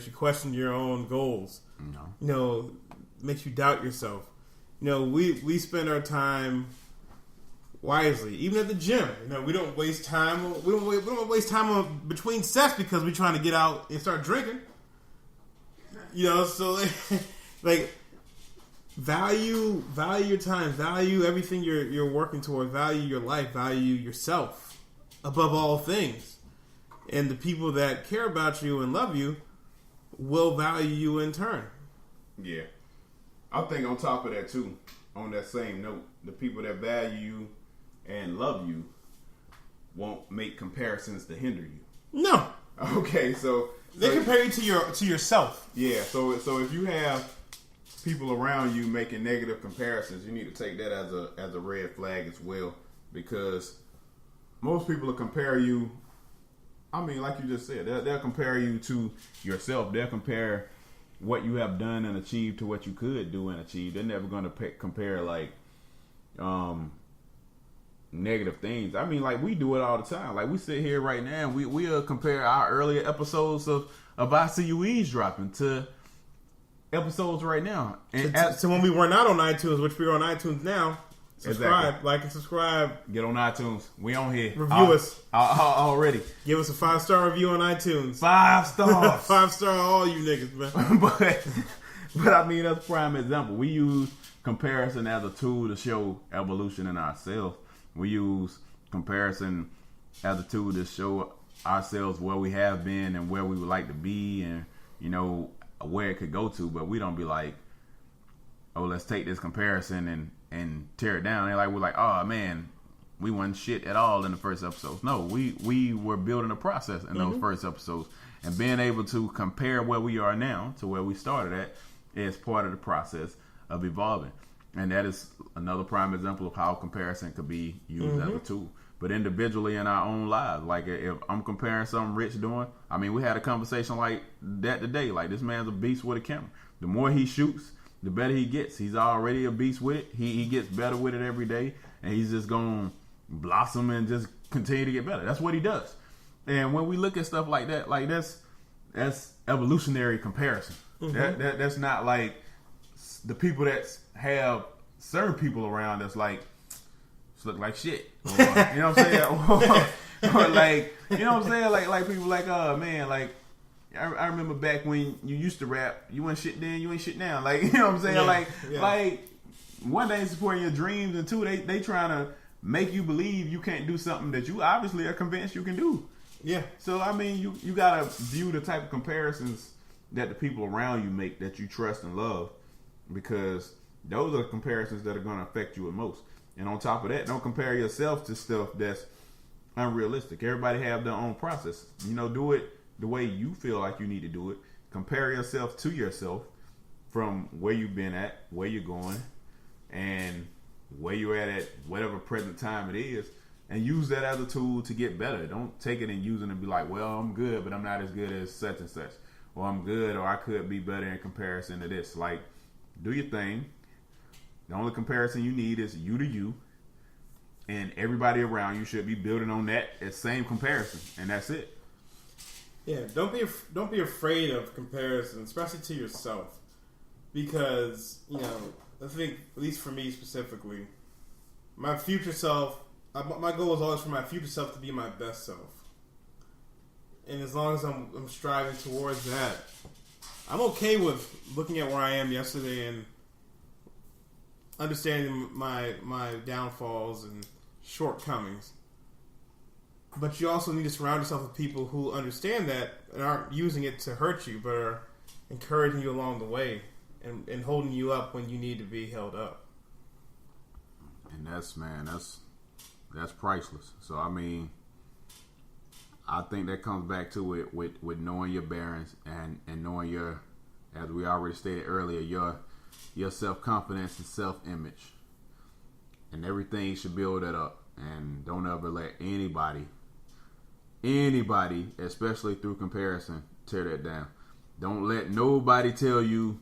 you question your own goals. No. You know, makes you doubt yourself. You know, we spend our time wisely, even at the gym. You know, we don't waste time. We don't waste time on between sets because we're trying to get out and start drinking. You know, so like value your time, value everything you're working towards, value your life, value yourself above all things. And the people that care about you and love you will value you in turn. Yeah. I think on top of that too, on that same note, the people that value you and love you won't make comparisons to hinder you. No. Okay, so they compare you to yourself. Yeah, so if you have people around you making negative comparisons, you need to take that as a red flag as well, because most people will compare you. I mean, like you just said, they'll compare you to yourself. They'll compare what you have done and achieved to what you could do and achieve. They're never going to compare like negative things. I mean, like we do it all the time. Like we sit here right now and we'll compare our earlier episodes of I See You Eavesdropping to episodes right now. And so when we were not on iTunes, which we're on iTunes now, subscribe, exactly. Like and subscribe. Get on iTunes. We on here. Review us already. Give us a 5-star review on iTunes. 5 stars. 5-star all you niggas, man. but I mean, that's a prime example. We use comparison as a tool to show evolution in ourselves. We use comparison as a tool to show ourselves where we have been and where we would like to be, and you know where it could go to. But we don't be like, oh, let's take this comparison and tear it down. And like we're like, oh man, we wasn't shit at all in the first episodes. No, we were building a process in those first episodes, and being able to compare where we are now to where we started at is part of the process of evolving. And that is another prime example of how comparison could be used as a tool. But individually in our own lives, like if I'm comparing something Rich doing, I mean, we had a conversation like that today. Like, this man's a beast with a camera. The more he shoots, the better he gets. He's already a beast with it. He gets better with it every day, and he's just going to blossom and just continue to get better. That's what he does. And when we look at stuff like that, like that's evolutionary comparison. That's not like the people that have certain people around that's like look like shit. Or, you know what I'm saying? or like, you know what I'm saying? Like people like, oh man, like I remember back when you used to rap, you ain't shit then, you ain't shit now. Like, you know what I'm saying? Yeah. Like one, they supporting your dreams, and two, they trying to make you believe you can't do something that you obviously are convinced you can do. Yeah. So I mean, you gotta view the type of comparisons that the people around you make that you trust and love, because those are the comparisons that are going to affect you the most. And on top of that, don't compare yourself to stuff that's unrealistic. Everybody have their own process. You know, do it the way you feel like you need to do it. Compare yourself to yourself from where you've been at, where you're going, and where you're at whatever present time it is, and use that as a tool to get better. Don't take it and use it and be like, well, I'm good, but I'm not as good as such and such. Or I'm good, or I could be better in comparison to this. Like, do your thing. The only comparison you need is you to you, and everybody around you should be building on that same comparison, and that's it. Yeah, don't be afraid of comparison, especially to yourself, because you know, I think, at least for me specifically, my future self. My goal is always for my future self to be my best self, and as long as I'm striving towards that, I'm okay with looking at where I am yesterday and understanding my downfalls and shortcomings. But you also need to surround yourself with people who understand that and aren't using it to hurt you, but are encouraging you along the way and holding you up when you need to be held up. And that's priceless. So I mean, I think that comes back to it with knowing your bearings and knowing your, as we already stated earlier, your self-confidence and self-image. And everything should build that up. And don't ever let anybody, especially through comparison, tear that down. Don't let nobody tell you,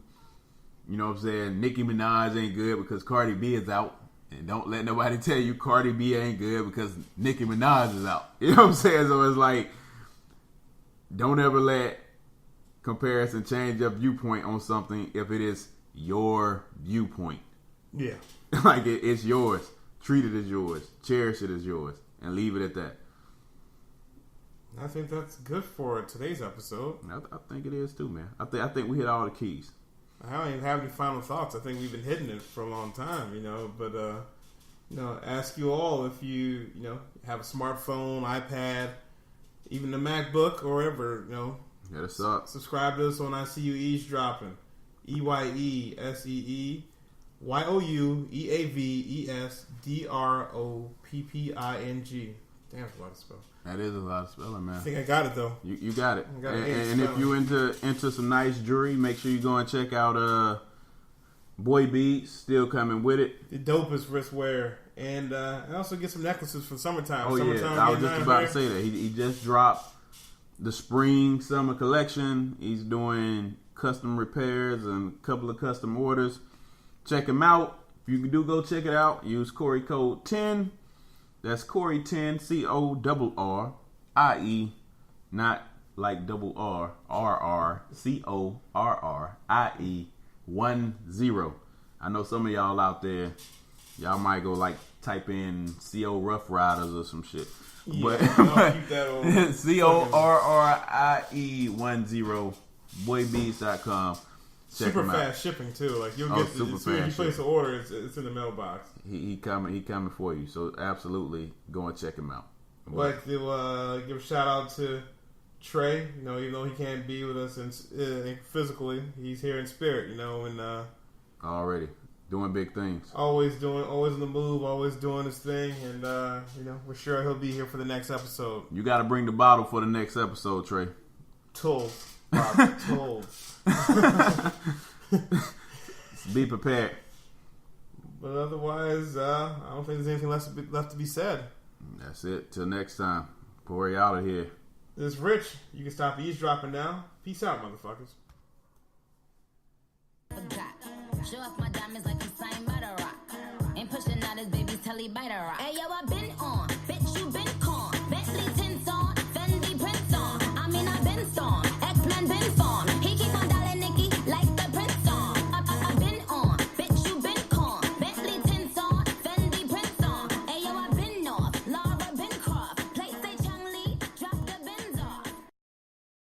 you know what I'm saying, Nicki Minaj ain't good because Cardi B is out. And don't let nobody tell you Cardi B ain't good because Nicki Minaj is out. You know what I'm saying? So it's like, don't ever let comparison, change your viewpoint on something if it is your viewpoint. Yeah. Like it's yours. Treat it as yours. Cherish it as yours. And leave it at that. I think that's good for today's episode. I think it is too, man. I think we hit all the keys. I don't even have any final thoughts. I think we've been hitting it for a long time, but ask you all if you have a smartphone, iPad, even a MacBook or whatever, Hit us up. Subscribe to us on I See You Eavesdropping. EYESEEYOUEAVESDROPPING. Damn, that's a lot of spell. That is a lot of spelling, man. I think I got it though. You got it. And if you into some nice jewelry, make sure you go and check out Boy Beads. Still coming with it. The dopest wristwear, and also get some necklaces for summertime. Oh yeah, I was just about to say that he just dropped the spring summer collection. He's doing custom repairs and a couple of custom orders. Check him out. If you do go check it out, use Corey code 10. That's Corey 10, CORRIE, not like double R, RRCORRIE 10. I know some of y'all out there, y'all might go like type in CO Rough Riders or some shit. Yeah, but keep that on. CORRIE 10, boybeads.com. Super fast shipping too. Like you'll get as soon as you place the order, it's in the mailbox. He coming for you. So absolutely go and check him out. I'd like to give a shout out to Trey. Even though he can't be with us physically, he's here in spirit. And already doing big things. Always on the move, always doing his thing, and we're sure he'll be here for the next episode. You got to bring the bottle for the next episode, Trey. Told. Be prepared. But otherwise, I don't think there's anything left to be said. That's it. Till next time. Corey out of here. This is Rich. You can stop eavesdropping now. Peace out, motherfuckers. Show off my diamonds like a sign by the rock. Ain't pushing out his baby's telly by the rock. Hey, yo, I been on